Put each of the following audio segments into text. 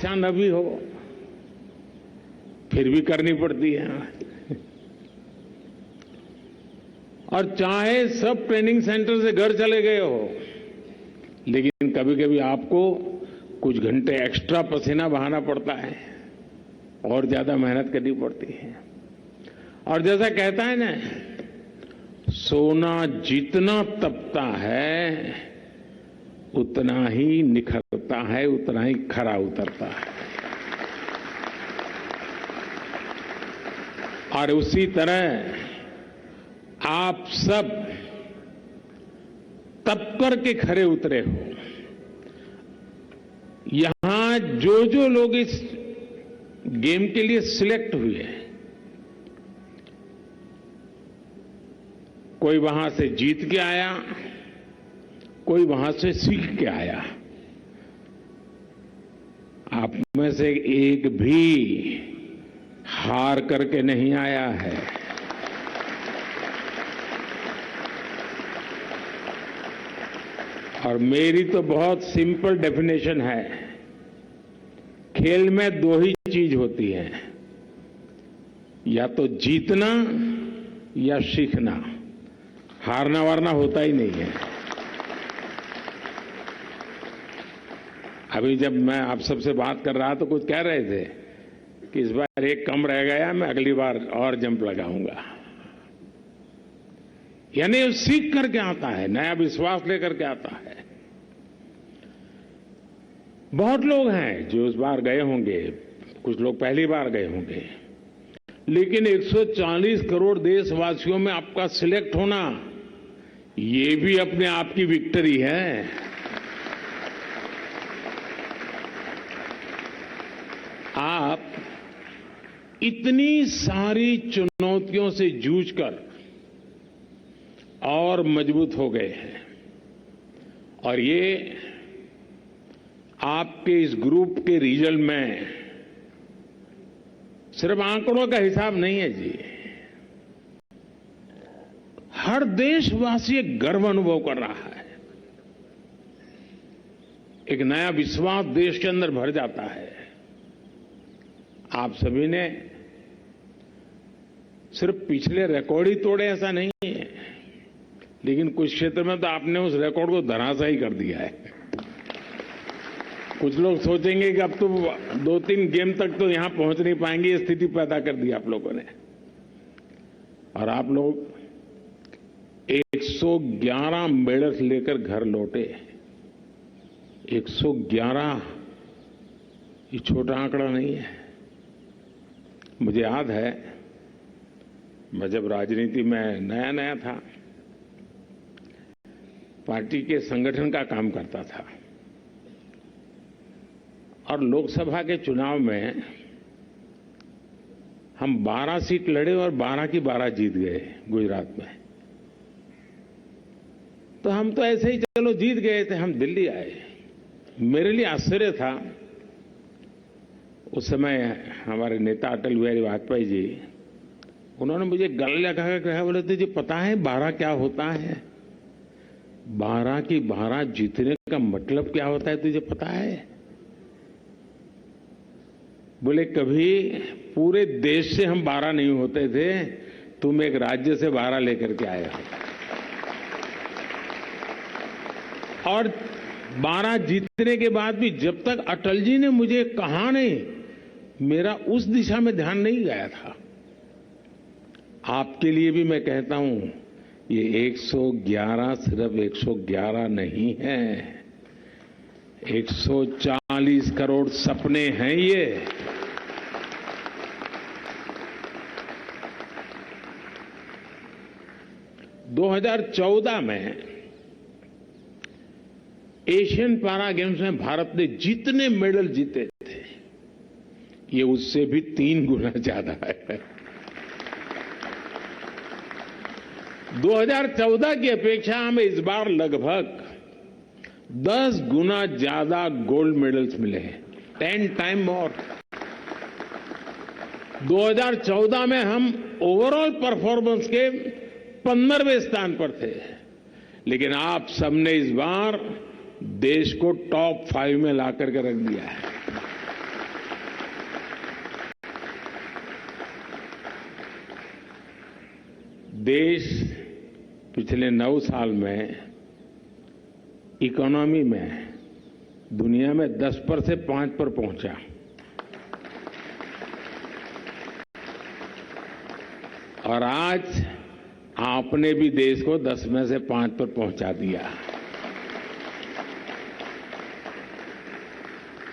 इच्छा न भी हो फिर भी करनी पड़ती है। और चाहे सब ट्रेनिंग सेंटर से घर चले गए हो, लेकिन कभी कभी आपको कुछ घंटे एक्स्ट्रा पसीना बहाना पड़ता है और ज्यादा मेहनत करनी पड़ती है। और जैसा कहता है ना, सोना जितना तपता है उतना ही निखरता है, उतना ही खरा उतरता है। और उसी तरह आप सब तप करके खरे उतरे हो। यहां जो जो लोग इस गेम के लिए सिलेक्ट हुए, कोई वहां से जीत के आया, कोई वहां से सीख के आया। आप में से एक भी हार करके नहीं आया है। और मेरी तो बहुत सिंपल डेफिनेशन है, खेल में दो ही चीज होती है, या तो जीतना या सीखना। हारना वारना होता ही नहीं है। अभी जब मैं आप सबसे बात कर रहा तो कुछ कह रहे थे कि इस बार एक कम रह गया, मैं अगली बार और जंप लगाऊंगा। यानी सीख करके आता है, नया विश्वास लेकर के आता है। बहुत लोग हैं जो इस बार गए होंगे, कुछ लोग पहली बार गए होंगे, लेकिन 140 करोड़ देशवासियों में आपका सिलेक्ट होना, ये भी अपने आप की विक्ट्री है। आप इतनी सारी चुनौतियों से जूझकर और मजबूत हो गए हैं। और ये आपके इस ग्रुप के रिजल्ट में सिर्फ आंकड़ों का हिसाब नहीं है जी। हर देशवासी एक गर्व अनुभव कर रहा है, एक नया विश्वास देश के अंदर भर जाता है। आप सभी ने सिर्फ पिछले रिकॉर्ड ही तोड़े ऐसा नहीं है, लेकिन कुछ क्षेत्र में तो आपने उस रिकॉर्ड को धराशायी कर दिया है। कुछ लोग सोचेंगे कि अब तो 2-3 गेम तक तो यहां पहुंच नहीं पाएंगे, ये स्थिति पैदा कर दी आप लोगों ने। और आप लोग 111 मेडल्स लेकर घर लौटे। 111 ये छोटा आंकड़ा नहीं है। मुझे याद है, मैं जब राजनीति में नया नया था, पार्टी के संगठन का काम करता था, और लोकसभा के चुनाव में हम 12 सीट लड़े और 12 की 12 जीत गए गुजरात में। तो हम तो ऐसे ही चलो जीत गए थे, हम दिल्ली आए। मेरे लिए आश्चर्य था, उस समय हमारे नेता अटल बिहारी वाजपेयी जी, उन्होंने मुझे गले लगा कर कहा, बोले तुझे पता है 12 क्या होता है? 12 की 12 जीतने का मतलब क्या होता है तुझे पता है? बोले कभी पूरे देश से हम 12 नहीं होते थे, तुम एक राज्य से 12 लेकर के आए हो। और 12 जीतने के बाद भी जब तक अटल जी ने मुझे कहा नहीं, मेरा उस दिशा में ध्यान नहीं गया था। आपके लिए भी मैं कहता हूं, ये 111 सिर्फ 111 नहीं है, 140 करोड़ सपने हैं ये। दो 2014 में एशियन पैरा गेम्स में भारत ने जितने मेडल जीते थे, ये उससे भी 3 गुना ज्यादा है। 2014 की अपेक्षा हमें इस बार लगभग 10 गुना ज्यादा गोल्ड मेडल्स मिले हैं, 10 टाइम मोर। 2014 में हम ओवरऑल परफॉर्मेंस के 15वें स्थान पर थे, लेकिन आप सबने इस बार देश को टॉप 5 में ला करके रख दिया है। देश पिछले 9 साल में इकोनॉमी में दुनिया में 10 पर से 5 पर पहुंचा। और आज आपने भी देश को 10 में से 5 पर पहुंचा दिया।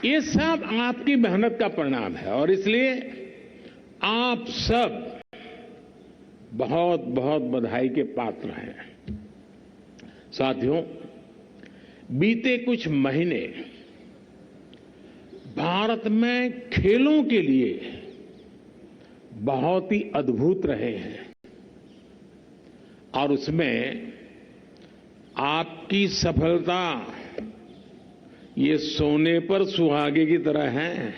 ये सब आपकी मेहनत का परिणाम है और इसलिए आप सब बहुत बहुत बधाई के पात्र हैं। साथियों, बीते कुछ महीने भारत में खेलों के लिए बहुत ही अद्भुत रहे हैं और उसमें आपकी सफलता ये सोने पर सुहागे की तरह है।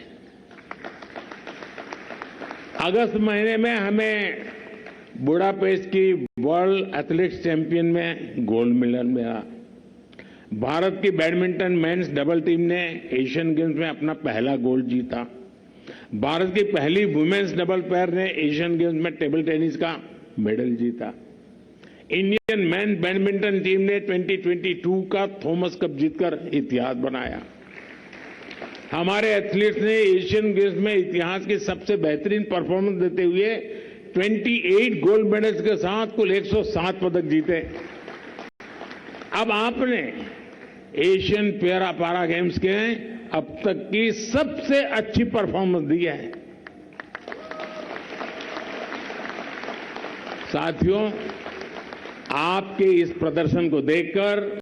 अगस्त महीने में हमें बुडापेस्ट की वर्ल्ड एथलेटिक्स चैंपियन में गोल्ड मेडल मिला। भारत की बैडमिंटन मेंस डबल टीम ने एशियन गेम्स में अपना पहला गोल्ड जीता। भारत की पहली वुमेन्स डबल पेयर ने एशियन गेम्स में टेबल टेनिस का मेडल जीता। इंडियन मेन बैडमिंटन टीम ने 2022 का थॉमस कप जीतकर इतिहास बनाया। हमारे एथलीट्स ने एशियन गेम्स में इतिहास की सबसे बेहतरीन परफॉर्मेंस देते हुए 28 गोल्ड मेडल्स के साथ कुल 107 पदक जीते। अब आपने एशियन पैरा गेम्स के अब तक की सबसे अच्छी परफॉर्मेंस दी है। साथियों, आपके इस प्रदर्शन को देखकर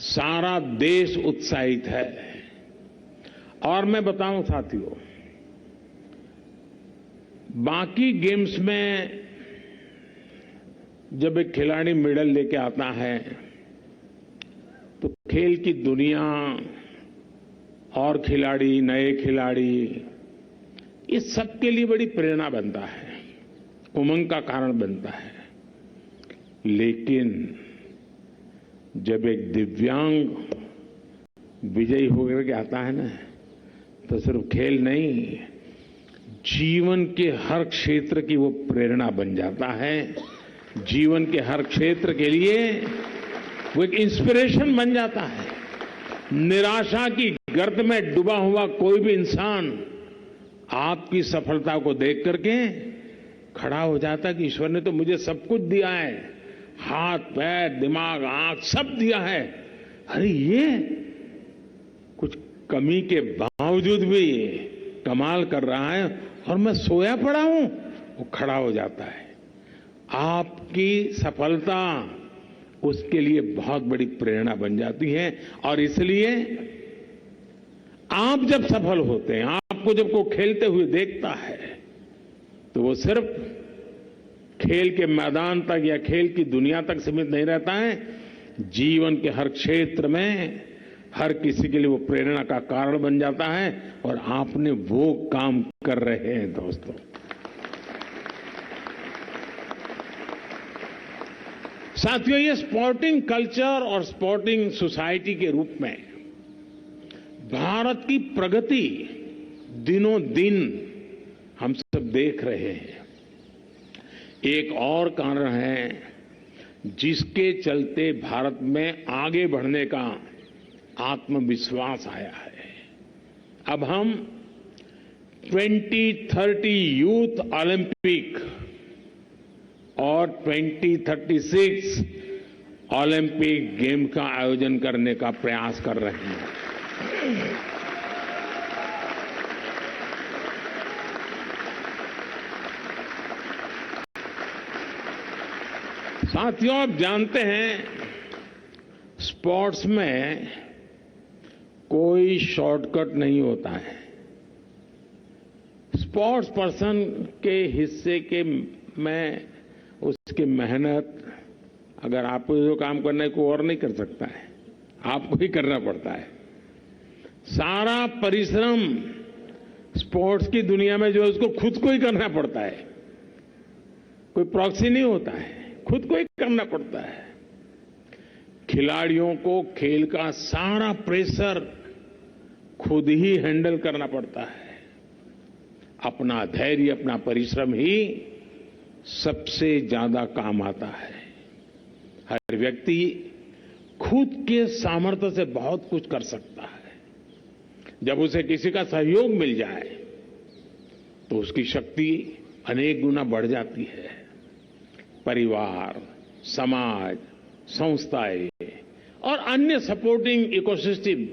सारा देश उत्साहित है। और मैं बताऊं साथियों, बाकी गेम्स में जब एक खिलाड़ी मेडल लेके आता है तो खेल की दुनिया और खिलाड़ी, नए खिलाड़ी, इस सबके लिए बड़ी प्रेरणा बनता है, उमंग का कारण बनता है। लेकिन जब एक दिव्यांग विजयी होकर के आता है ना, तो सिर्फ खेल नहीं, जीवन के हर क्षेत्र की वो प्रेरणा बन जाता है। जीवन के हर क्षेत्र के लिए वो एक इंस्पिरेशन बन जाता है। निराशा की गर्त में डूबा हुआ कोई भी इंसान आपकी सफलता को देख करके खड़ा हो जाता है कि ईश्वर ने तो मुझे सब कुछ दिया है, हाथ, पैर, दिमाग, आंख सब दिया है। अरे ये कुछ कमी के बावजूद भी कमाल कर रहा है और मैं सोया पड़ा हूं। वो खड़ा हो जाता है। आपकी सफलता उसके लिए बहुत बड़ी प्रेरणा बन जाती है। और इसलिए आप जब सफल होते हैं, आपको जब कोई खेलते हुए देखता है, तो वो सिर्फ खेल के मैदान तक या खेल की दुनिया तक सीमित नहीं रहता है। जीवन के हर क्षेत्र में हर किसी के लिए वो प्रेरणा का कारण बन जाता है और आपने वो काम कर रहे हैं दोस्तों। साथियों, ये स्पोर्टिंग कल्चर और स्पोर्टिंग सोसाइटी के रूप में भारत की प्रगति दिनों दिन हम सब देख रहे हैं। एक और कारण है जिसके चलते भारत में आगे बढ़ने का आत्मविश्वास आया है। अब हम 2030 यूथ ओलंपिक और 2036 ओलंपिक गेम का आयोजन करने का प्रयास कर रहे हैं। साथियों, आप जानते हैं स्पोर्ट्स में कोई शॉर्टकट नहीं होता है। स्पोर्ट्स पर्सन के हिस्से के में उसकी मेहनत, अगर आपको जो काम करना है कोई और नहीं कर सकता है, आपको ही करना पड़ता है। सारा परिश्रम स्पोर्ट्स की दुनिया में जो है उसको खुद को ही करना पड़ता है। कोई प्रॉक्सी नहीं होता है, खुद को ही करना पड़ता है। खिलाड़ियों को खेल का सारा प्रेशर खुद ही हैंडल करना पड़ता है। अपना धैर्य, अपना परिश्रम ही सबसे ज्यादा काम आता है। हर व्यक्ति खुद के सामर्थ्य से बहुत कुछ कर सकता है। जब उसे किसी का सहयोग मिल जाए तो उसकी शक्ति अनेक गुना बढ़ जाती है। परिवार, समाज, संस्थाएं और अन्य सपोर्टिंग इकोसिस्टम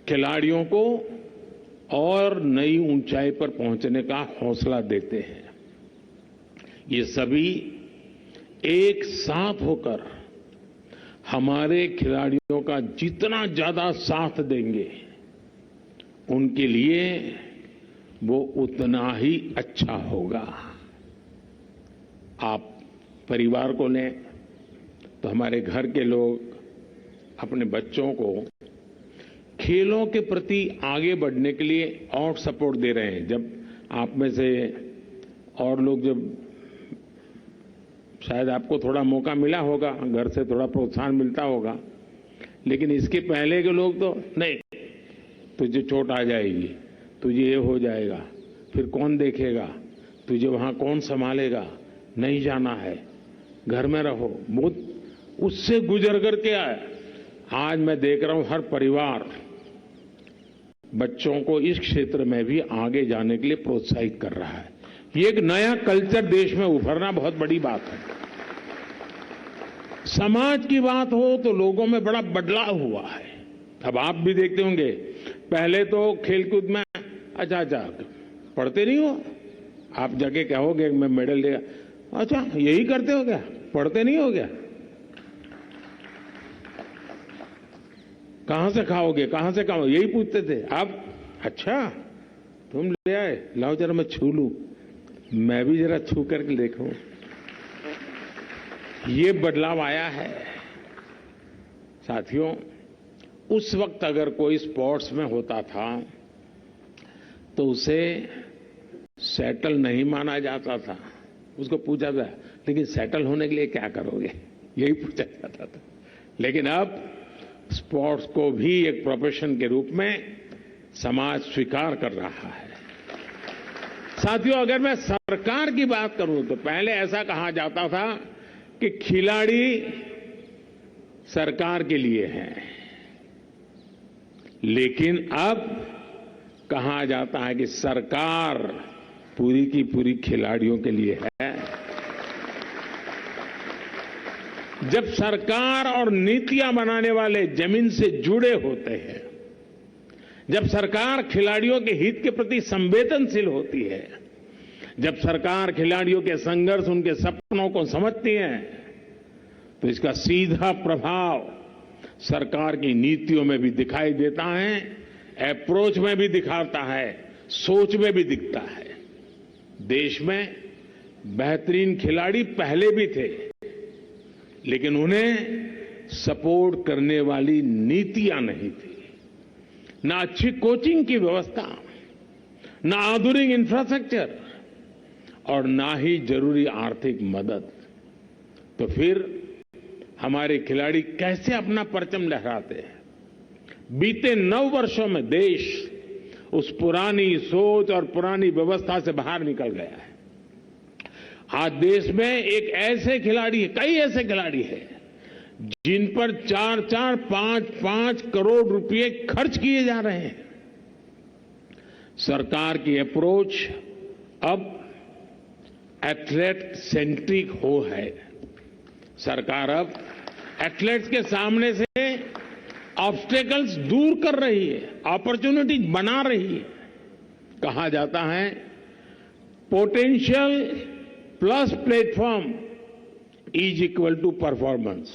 खिलाड़ियों को और नई ऊंचाई पर पहुंचने का हौसला देते हैं। ये सभी एक साथ होकर हमारे खिलाड़ियों का जितना ज्यादा साथ देंगे उनके लिए वो उतना ही अच्छा होगा। आप परिवार को लें तो हमारे घर के लोग अपने बच्चों को खेलों के प्रति आगे बढ़ने के लिए और सपोर्ट दे रहे हैं। जब आप में से और लोग जब शायद आपको थोड़ा मौका मिला होगा, घर से थोड़ा प्रोत्साहन मिलता होगा, लेकिन इसके पहले के लोग तो नहीं, तुझे चोट आ जाएगी, तुझे ये हो जाएगा, फिर कौन देखेगा, तुझे वहां कौन संभालेगा, नहीं जाना है, घर में रहो। बहुत उससे गुजर करके आया। आज मैं देख रहा हूं हर परिवार बच्चों को इस क्षेत्र में भी आगे जाने के लिए प्रोत्साहित कर रहा है। ये एक नया कल्चर देश में उभरना बहुत बड़ी बात है। समाज की बात हो तो लोगों में बड़ा बदलाव हुआ है। अब आप भी देखते होंगे, पहले तो खेलकूद में अच्छा पढ़ते नहीं हो, आप जाके कहोगे मैं मेडल लेगा, अच्छा यही करते हो क्या, पढ़ते नहीं हो क्या, कहां से खाओगे, कहां से खाओगे, यही पूछते थे। अब अच्छा तुम ले आए, लाओ जरा मैं छू लूं, मैं भी जरा छू करके देखूं। ये बदलाव आया है। साथियों, उस वक्त अगर कोई स्पोर्ट्स में होता था तो उसे सेटल नहीं माना जाता था। उसको पूछा था लेकिन सेटल होने के लिए क्या करोगे, यही पूछा जाता था। लेकिन अब स्पोर्ट्स को भी एक प्रोफेशन के रूप में समाज स्वीकार कर रहा है। साथियों, अगर मैं सरकार की बात करूं तो पहले ऐसा कहा जाता था कि खिलाड़ी सरकार के लिए हैं, लेकिन अब कहा जाता है कि सरकार पूरी की पूरी खिलाड़ियों के लिए है। जब सरकार और नीतियां बनाने वाले जमीन से जुड़े होते हैं, जब सरकार खिलाड़ियों के हित के प्रति संवेदनशील होती है, जब सरकार खिलाड़ियों के संघर्ष, उनके सपनों को समझती है, तो इसका सीधा प्रभाव सरकार की नीतियों में भी दिखाई देता है, अप्रोच में भी दिखाता है, सोच में भी दिखता है। देश में बेहतरीन खिलाड़ी पहले भी थे, लेकिन उन्हें सपोर्ट करने वाली नीतियां नहीं थी। ना अच्छी कोचिंग की व्यवस्था, ना आधुनिक इंफ्रास्ट्रक्चर और ना ही जरूरी आर्थिक मदद। तो फिर हमारे खिलाड़ी कैसे अपना परचम लहराते हैं? बीते 9 वर्षों में देश उस पुरानी सोच और पुरानी व्यवस्था से बाहर निकल गया है। आज देश में एक ऐसे खिलाड़ी, कई ऐसे खिलाड़ी हैं जिन पर 4-4, 5-5 करोड़ रुपए खर्च किए जा रहे हैं। सरकार की अप्रोच अब एथलेट सेंट्रिक हो है। सरकार अब एथलेट्स के सामने से ऑब्स्टेकल्स दूर कर रही है, अपॉर्चुनिटीज बना रही है। कहा जाता है potential plus platform is equal to performance.